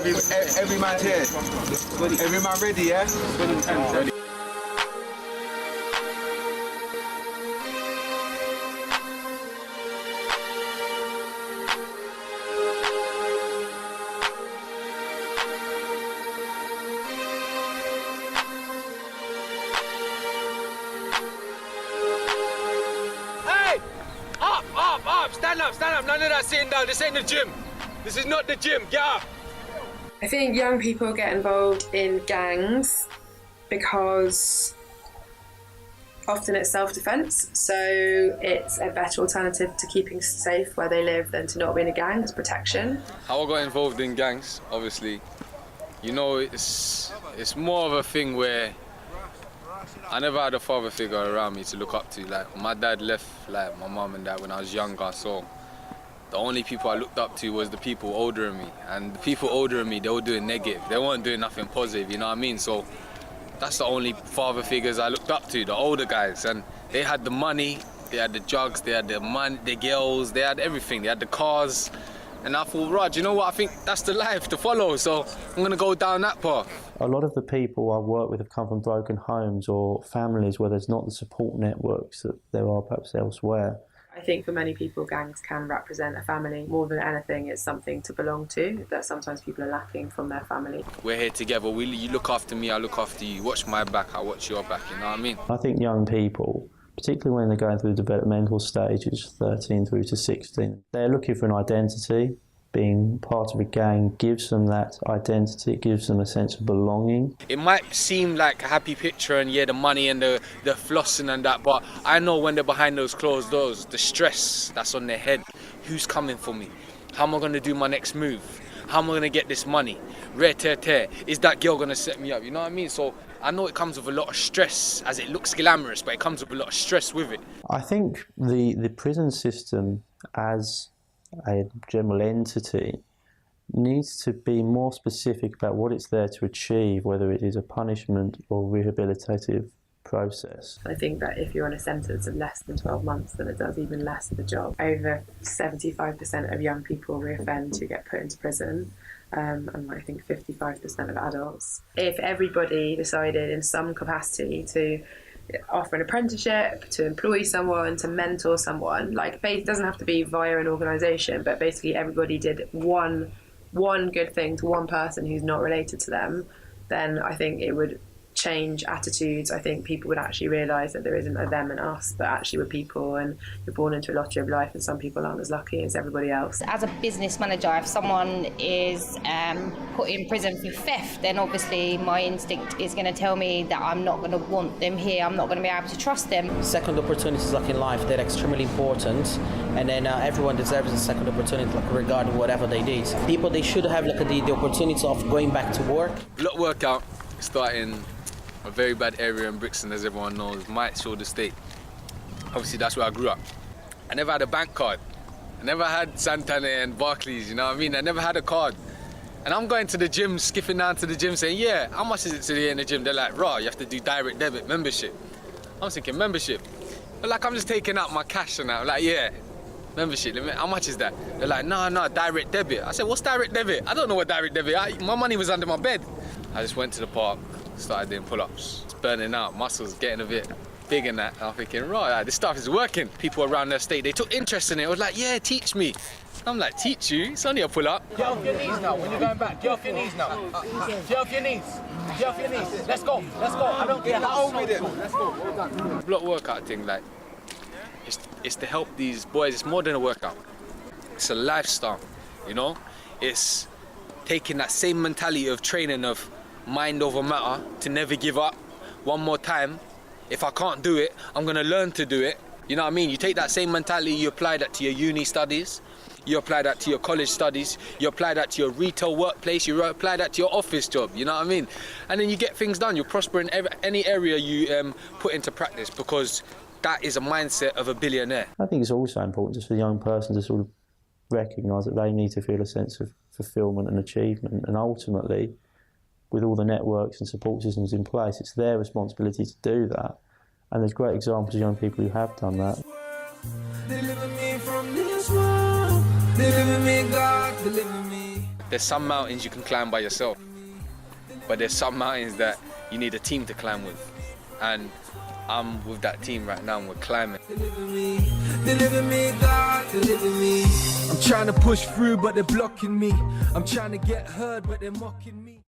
Every man's here. Every man ready, yeah? Ready. Stand up, none of that sitting down, this ain't the gym. This is not the gym, get up. I think young people get involved in gangs because often it's self-defence, so it's a better alternative to keeping safe where they live than to not be in a gang. It's protection. How I got involved in gangs, obviously, you know, it's more of a thing where I never had a father figure around me to look up to. Like, my dad left like my mum and dad when I was younger, so the only people I looked up to was the people older than me. And the people older than me, they were doing negative. They weren't doing nothing positive, you know what I mean? So that's the only father figures I looked up to, the older guys. And they had the money, they had the drugs, they had the money, the girls, they had everything. They had the cars. And I thought, Rod, you know what? I think that's the life to follow, so I'm going to go down that path. A lot of the people I work with have come from broken homes or families where there's not the support networks that there are perhaps elsewhere. I think for many people, gangs can represent a family. More than anything, it's something to belong to that sometimes people are lacking from their family. We're here together. You look after me, I look after you. Watch my back, I watch your back, you know what I mean? I think young people, particularly when they're going through the developmental stages, 13 through to 16, they're looking for an identity. Being part of a gang gives them that identity, it gives them a sense of belonging. It might seem like a happy picture and yeah, the money and the flossing and that, but I know when they're behind those closed doors, the stress that's on their head. Who's coming for me? How am I going to do my next move? How am I going to get this money? Rare. Is that girl going to set me up? You know what I mean? So I know it comes with a lot of stress, as it looks glamorous, but it comes with a lot of stress with it. I think the prison system as a general entity needs to be more specific about what it's there to achieve, whether it is a punishment or rehabilitative process. I think that if you're on a sentence of less than 12 months, then it does even less of the job. Over 75% of young people reoffend who get put into prison, and I think 55% of adults. If everybody decided in some capacity to offer an apprenticeship, to employ someone, to mentor someone, like it doesn't have to be via an organisation, but basically everybody did one good thing to one person who's not related to them, then I think it would change attitudes. I think people would actually realise that there isn't a them and us, but actually we're people and you're born into a lottery of life and some people aren't as lucky as everybody else. As a business manager, if someone is put in prison for theft, then obviously my instinct is going to tell me that I'm not going to want them here, I'm not going to be able to trust them. Second opportunities like in life, they're extremely important, and then everyone deserves a second opportunity, like regarding whatever they did. People, they should have like the opportunity of going back to work. Lot workout, starting a very bad area in Brixton, as everyone knows, Might Shoulder State. Obviously, that's where I grew up. I never had a bank card. I never had Santander and Barclays, you know what I mean? I never had a card. And I'm going to the gym, skipping down to the gym, saying, yeah, how much is it today in the gym? They're like, raw, you have to do direct debit, membership. I'm thinking, membership? But like, I'm just taking out my cash and I'm like, yeah, membership, how much is that? They're like, no, direct debit. I said, what's direct debit? I don't know what direct debit is. My money was under my bed. I just went to the park, started doing pull-ups. It's burning out, muscles getting a bit big in that. And I'm thinking, right, this stuff is working. People around their state, they took interest in it. I was like, yeah, teach me. I'm like, teach you? It's only a pull-up. Get off your knees now, when you're going back. Get off your knees now. Get off your knees. Get off your knees. Let's go. I don't care how old we are. Let's go. Well done. Block workout thing, like, it's to help these boys. It's more than a workout. It's a lifestyle, you know? It's taking that same mentality of training of mind over matter, to never give up. One more time, if I can't do it, I'm gonna learn to do it. You know what I mean? You take that same mentality, you apply that to your uni studies, you apply that to your college studies, you apply that to your retail workplace, you apply that to your office job, you know what I mean? And then you get things done. You prosper in any area you put into practice, because that is a mindset of a billionaire. I think it's also important just for the young person to sort of recognise that they need to feel a sense of fulfilment and achievement, and ultimately, with all the networks and support systems in place, it's their responsibility to do that. And there's great examples of young people who have done that. Deliver me from this world. Deliver me, God, deliver me. there's some mountains you can climb by yourself, but there's some mountains that you need a team to climb with. And I'm with that team right now and we're climbing. Deliver me, God, deliver me. I'm trying to push through, but they're blocking me. I'm trying to get heard, but they're mocking me.